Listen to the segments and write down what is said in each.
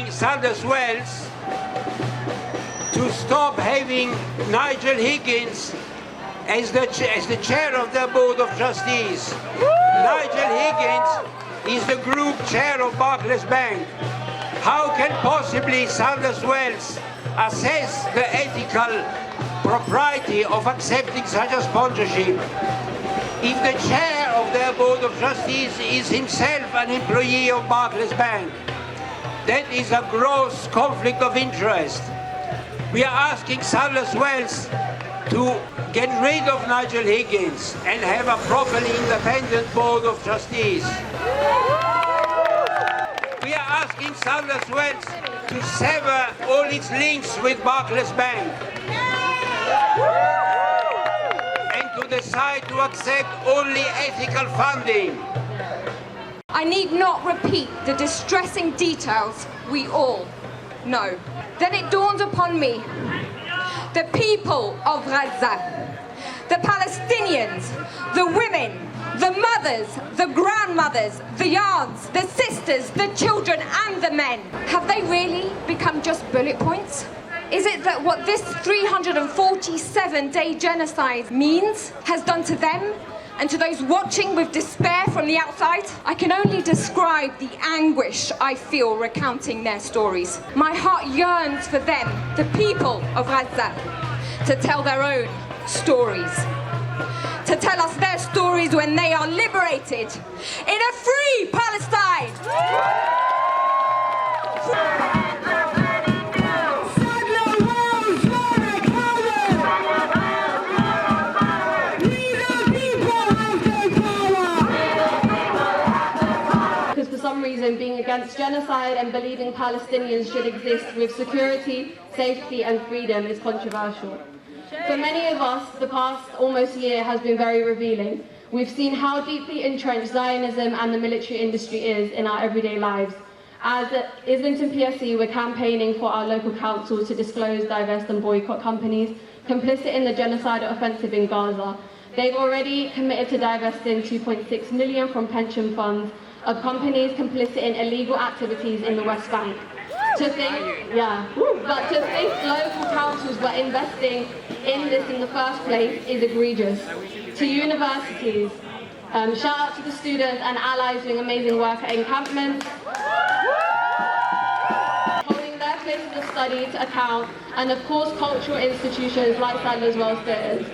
asking Sadler's Wells to stop having Nigel Higgins as the chair of their Board of Trustees. Nigel Higgins is the group chair of Barclays Bank. How can possibly Sadler's Wells assess the ethical propriety of accepting such a sponsorship if the chair of their Board of Trustees is himself an employee of Barclays Bank? That is a gross conflict of interest. We are asking Sadler's Wells to get rid of Nigel Higgins and have a properly independent Board of Trustees. We are asking Sadler's Wells to sever all its links with Barclays Bank and to decide to accept only ethical funding. I need not repeat the distressing details we all know. Then it dawns upon me, the people of Gaza, the Palestinians, the women, the mothers, the grandmothers, the aunts, the sisters, the children and the men. Have they really become just bullet points? Is it that what this 347-day genocide means has done to them and to those watching with despair from the outside? I can only describe the anguish I feel recounting their stories. My heart yearns for them, the people of Gaza, to tell their own stories, to tell us their stories when they are liberated in a free Palestine. Reason being against genocide and believing Palestinians should exist with security, safety and freedom is controversial. For many of us, the past almost year has been very revealing. We've seen how deeply entrenched Zionism and the military industry is in our everyday lives. As Islington PSC, we're campaigning for our local council to disclose, divest and boycott companies complicit in the genocidal offensive in Gaza. They've already committed to divesting 2.6 million from pension funds of companies complicit in illegal activities in the West Bank. But to think local councils were investing in this in the first place is egregious. To universities, shout out to the students and allies doing amazing work at encampments, holding their places of study to account, and of course cultural institutions like Sadler's Wells Theatres.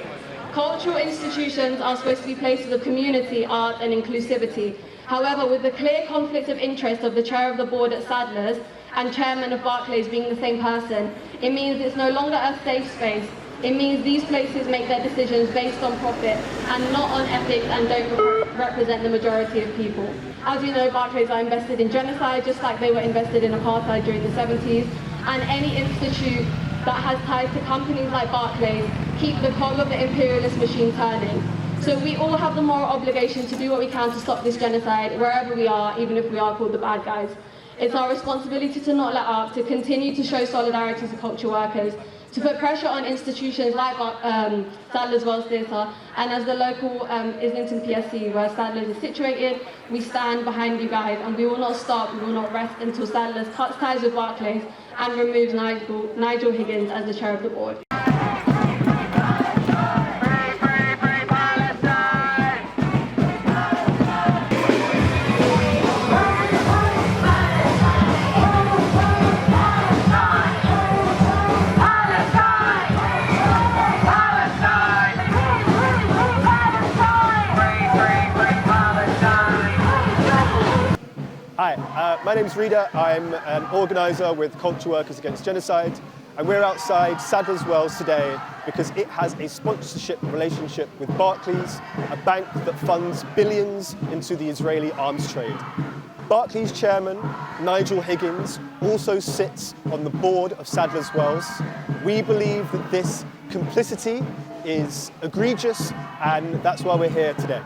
Cultural institutions are supposed to be places of community, art and inclusivity. However, with the clear conflict of interest of the chair of the board at Sadler's and chairman of Barclays being the same person, it means it's no longer a safe space. It means these places make their decisions based on profit and not on ethics and don't represent the majority of people. As you know, Barclays are invested in genocide, just like they were invested in apartheid during the 70s, and any institute that has ties to companies like Barclays keep the cog of the imperialist machine turning. So we all have the moral obligation to do what we can to stop this genocide, wherever we are, even if we are called the bad guys. It's our responsibility to not let up, to continue to show solidarity to culture workers, to put pressure on institutions like Sadler's Wells Theatre, and as the local Islington PSC, where Sadler's is situated, we stand behind you guys, and we will not stop, we will not rest until Sadler's cuts ties with Barclays and removes Nigel Higgins as the chair of the board. Hi, my name is Rita. I'm an organiser with Workers Against Genocide, and we're outside Sadler's Wells today because it has a sponsorship relationship with Barclays, a bank that funds billions into the Israeli arms trade. Barclays Chairman Nigel Higgins also sits on the board of Sadler's Wells. We believe that this complicity is egregious, and that's why we're here today.